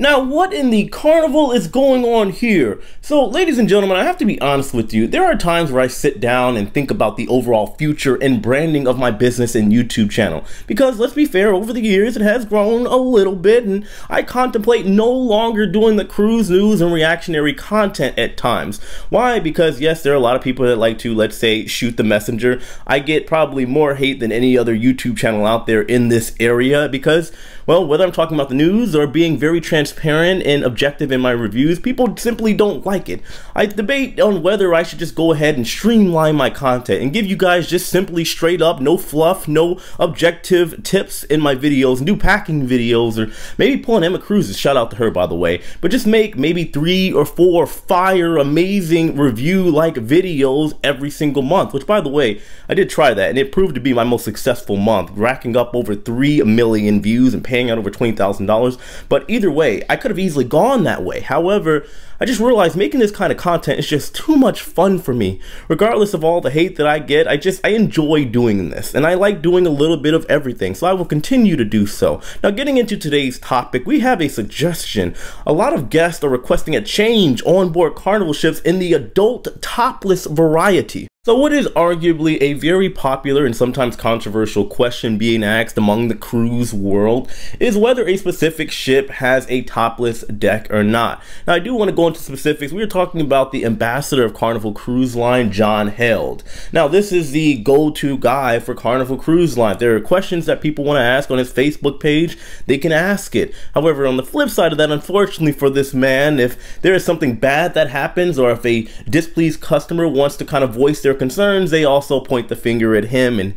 Now, what in the carnival is going on here? So, ladies and gentlemen, I have to be honest with you. There are times where I sit down and think about the overall future and branding of my business and YouTube channel. Because, let's be fair, over the years, it has grown a little bit, and I contemplate no longer doing the cruise news and reactionary content at times. Why? Because, yes, there are a lot of people that like to, let's say, shoot the messenger. I get probably more hate than any other YouTube channel out there in this area because, well, whether I'm talking about the news or being very transparent and objective in my reviews, people simply don't like it. I debate on whether I should just go ahead and streamline my content and give you guys just simply straight up, no fluff, no objective tips in my videos, and do packing videos, or maybe pull an Emma Cruises, shout out to her by the way, but just make maybe 3 or 4 fire amazing review like videos every single month, which by the way, I did try that and it proved to be my most successful month, racking up over 3 million views and paying out over $20,000. But either way, I could have easily gone that way. However, I just realized making this kind of content is just too much fun for me. Regardless of all the hate that I get, I enjoy doing this, and I like doing a little bit of everything, so I will continue to do so. Now, getting into today's topic, we have a suggestion. A lot of guests are requesting a change on board Carnival ships in the adult topless variety. So what is arguably a very popular and sometimes controversial question being asked among the cruise world is whether a specific ship has a topless deck or not. Now, I do want to go into specifics. We are talking about the ambassador of Carnival Cruise Line, John Held. Now, this is the go-to guy for Carnival Cruise Line. There are questions that people want to ask on his Facebook page. They can ask it. However, on the flip side of that, unfortunately for this man, if there is something bad that happens or if a displeased customer wants to kind of voice their concerns, they also point the finger at him, and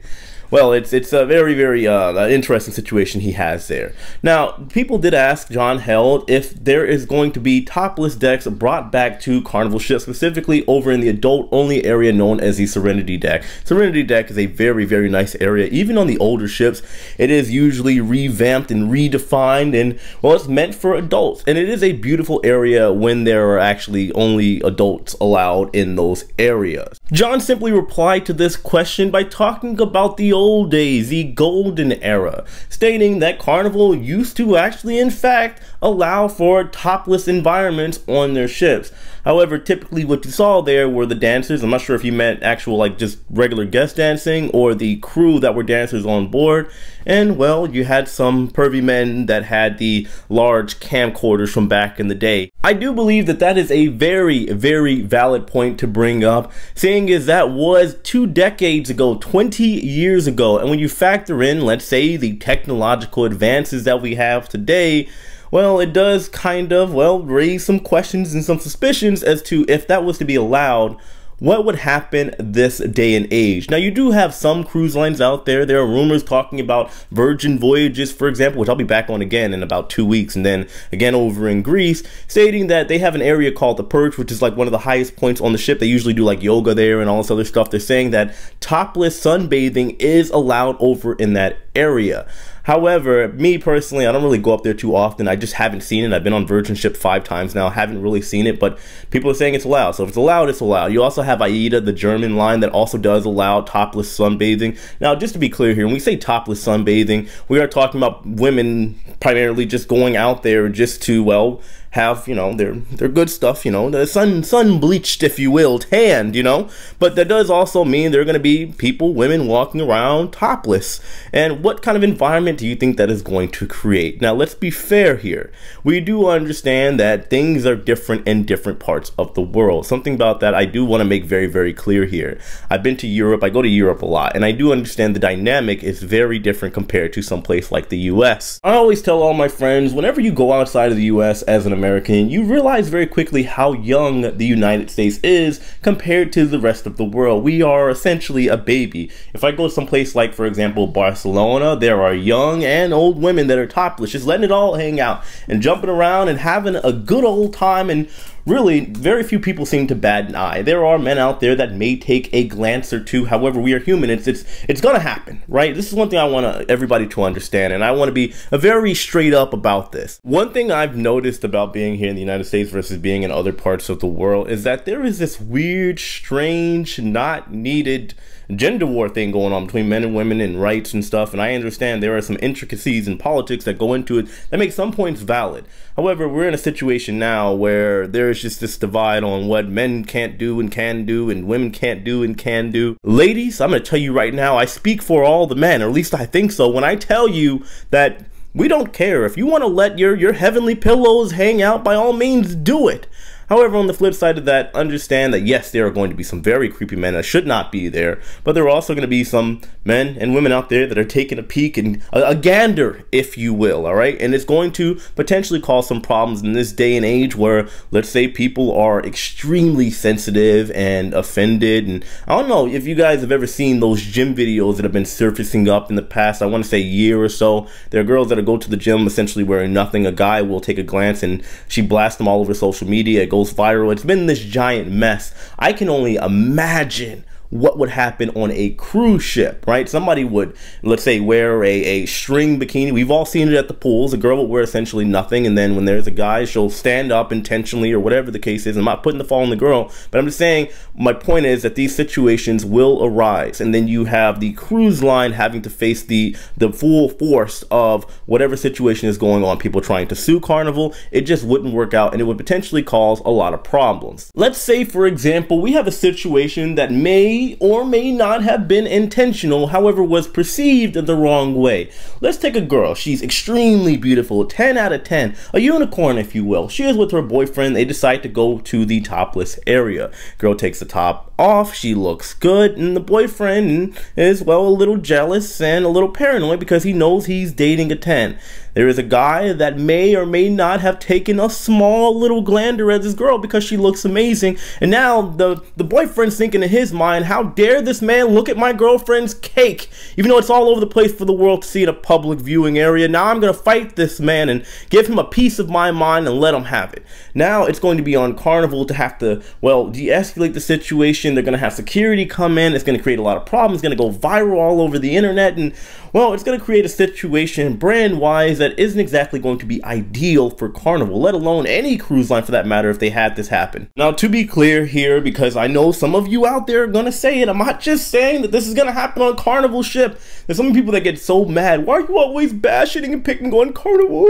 well, it's a very, very interesting situation he has there. Now, people did ask John Held if there is going to be topless decks brought back to Carnival ships, specifically over in the adult-only area known as the Serenity Deck. Serenity Deck is a very, very nice area. Even on the older ships, it is usually revamped and redefined, and, well, it's meant for adults. And it is a beautiful area when there are actually only adults allowed in those areas. John simply replied to this question by talking about the old days, the golden era, stating that Carnival used to actually, in fact, allow for topless environments on their ships. However, typically what you saw there were the dancers. I'm not sure if you meant actual, like, just regular guest dancing or the crew that were dancers on board. And, well, you had some pervy men that had the large camcorders from back in the day. I do believe that that is a very, very valid point to bring up, seeing as that was 2 decades ago, 20 years ago. And when you factor in, let's say, the technological advances that we have today, well, it does kind of, well, raise some questions and some suspicions as to if that was to be allowed, what would happen this day and age. Now, you do have some cruise lines out there. There are rumors talking about Virgin Voyages, for example, which I'll be back on again in about 2 weeks, and then again over in Greece, stating that they have an area called the Perch, which is like one of the highest points on the ship. They usually do like yoga there and all this other stuff. They're saying that topless sunbathing is allowed over in that area. However, me personally, I don't really go up there too often. I just haven't seen it. I've been on Virgin ship 5 times now. I haven't really seen it, but people are saying it's allowed. So if it's allowed, it's allowed. You also have AIDA, the German line, that also does allow topless sunbathing. Now, just to be clear here, when we say topless sunbathing, we are talking about women primarily just going out there just to, well, have, you know, their good stuff, you know, the sun bleached, if you will, tanned, you know, but that does also mean there are going to be people, women walking around topless. And what kind of environment do you think that is going to create? Now, let's be fair here. We do understand that things are different in different parts of the world. Something about that I do want to make very, very clear here. I've been to Europe. I go to Europe a lot, and I do understand the dynamic is very different compared to some place like the US. I always tell all my friends, whenever you go outside of the US as an American, you realize very quickly how young the United States is compared to the rest of the world. We are essentially a baby. If I go someplace like, for example, Barcelona, there are young and old women that are topless, just letting it all hang out and jumping around and having a good old time and really very few people seem to bat an eye. There are men out there that may take a glance or two. However, we are human. It's gonna happen, right? This is one thing I want everybody to understand, and I want to be very straight up about this. One thing I've noticed about being here in the United States versus being in other parts of the world is that there is this weird, strange, not needed gender war thing going on between men and women and rights and stuff, and I understand there are some intricacies in politics that go into it that make some points valid. However, we're in a situation now where there's just this divide on what men can't do and can do and women can't do and can do. Ladies, I'm going to tell you right now, I speak for all the men, or at least I think so, when I tell you that we don't care. If you want to let your heavenly pillows hang out, by all means do it. However, on the flip side of that, understand that yes, there are going to be some very creepy men that should not be there, but there are also going to be some men and women out there that are taking a peek and a gander, if you will, all right? And it's going to potentially cause some problems in this day and age where, let's say, people are extremely sensitive and offended. And I don't know if you guys have ever seen those gym videos that have been surfacing up in the past, I want to say year or so. There are girls that go to the gym essentially wearing nothing. A guy will take a glance and she blasts them all over social media. It goes viral. It's been this giant mess. I can only imagine what would happen on a cruise ship, right? Somebody would, let's say, wear a string bikini. We've all seen it at the pools. A girl will wear essentially nothing, and then when there's a guy, she'll stand up intentionally or whatever the case is. I'm not putting the fault on the girl, but I'm just saying my point is that these situations will arise, and then you have the cruise line having to face the full force of whatever situation is going on. People trying to sue Carnival. It just wouldn't work out, and it would potentially cause a lot of problems. Let's say, for example, we have a situation that may or may not have been intentional, however was perceived the wrong way. Let's take a girl. She's extremely beautiful, 10 out of 10, a unicorn if you will. She is with her boyfriend. They decide to go to the topless area. Girl takes the top off, she looks good, and the boyfriend is, well, a little jealous and a little paranoid because he knows he's dating a 10. There is a guy that may or may not have taken a small little glander at this girl because she looks amazing, and now the boyfriend's thinking in his mind, how dare this man look at my girlfriend's cake, even though it's all over the place for the world to see in a public viewing area. Now I'm gonna fight this man and give him a piece of my mind and let him have it. Now it's going to be on Carnival to have to, well, de-escalate the situation. They're gonna have security come in. It's gonna create a lot of problems. It's gonna go viral all over the internet, and well, it's gonna create a situation brand-wise that isn't exactly going to be ideal for Carnival, let alone any cruise line for that matter, if they had this happen. Now, to be clear here, because I know some of you out there are gonna say it, I'm not just saying that this is gonna happen on a Carnival ship. There's some people that get so mad. Why are you always bashing and picking on Carnival?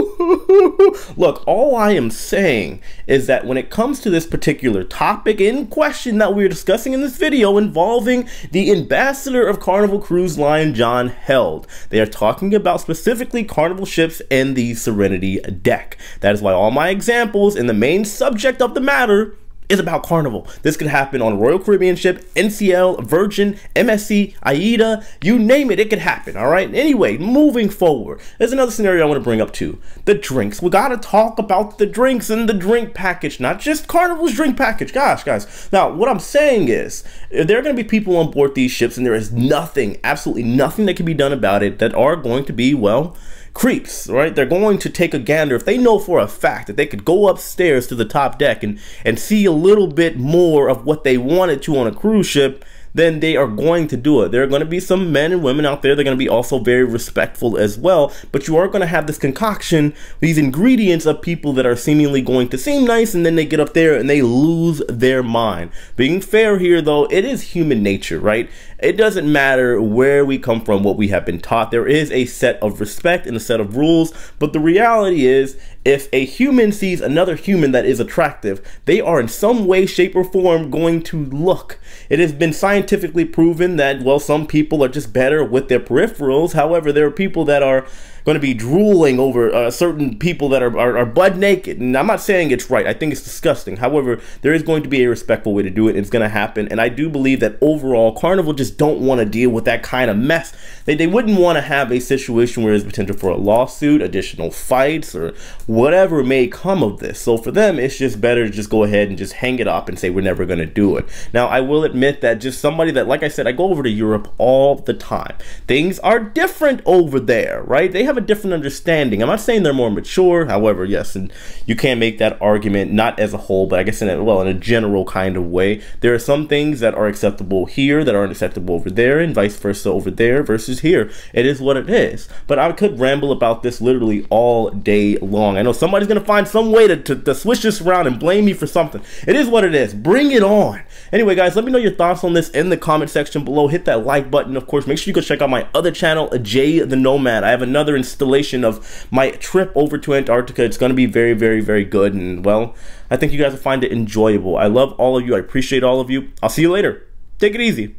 Look, all I am saying is that when it comes to this particular topic in question that we're discussing in this video involving the ambassador of Carnival Cruise Line, John Held, they are talking about specifically Carnival ships and the Serenity deck. That is why all my examples and the main subject of the matter is about Carnival. This could happen on a Royal Caribbean ship, NCL, Virgin, MSC, AIDA, you name it, it could happen, all right? Anyway, moving forward, there's another scenario I want to bring up too. The drinks. We got to talk about the drinks and the drink package, not just Carnival's drink package. Gosh, guys. Now, what I'm saying is, there are going to be people on board these ships, and there is nothing, absolutely nothing that can be done about it that are going to be, well, creeps, right? They're going to take a gander. If they know for a fact that they could go upstairs to the top deck and see a little bit more of what they wanted to on a cruise ship, then they are going to do it. There are going to be some men and women out there that are going to be also very respectful as well, but you are going to have this concoction, these ingredients of people that are seemingly going to seem nice, and then they get up there and they lose their mind. Being fair here though, it is human nature, right? It doesn't matter where we come from, what we have been taught. There is a set of respect and a set of rules, but the reality is, if a human sees another human that is attractive, they are in some way, shape, or form going to look. It has been scientifically proven that, well, some people are just better with their peripherals. However, there are people that are going to be drooling over certain people that are butt naked. And I'm not saying it's right. I think it's disgusting. However, there is going to be a respectful way to do it. It's going to happen. And I do believe that overall, Carnival just don't want to deal with that kind of mess. They wouldn't want to have a situation where there's potential for a lawsuit, additional fights, or whatever may come of this. So for them, it's just better to just go ahead and just hang it up and say we're never going to do it. Now, I will admit that just somebody that, like I said, I go over to Europe all the time. Things are different over there, right? They have have a different understanding. I'm not saying they're more mature, however, yes, and you can't make that argument, not as a whole, but I guess in a general kind of way. There are some things that are acceptable here that aren't acceptable over there, and vice versa over there versus here. It is what it is. But I could ramble about this literally all day long. I know somebody's gonna find some way to switch this around and blame me for something. It is what it is. Bring it on. Anyway, guys, let me know your thoughts on this in the comment section below. Hit that like button. Of course, make sure you go check out my other channel, Jay the Nomad. I have another installation of my trip over to Antarctica. It's going to be very, very, very good. And, well, I think you guys will find it enjoyable. I love all of you. I appreciate all of you. I'll see you later. Take it easy.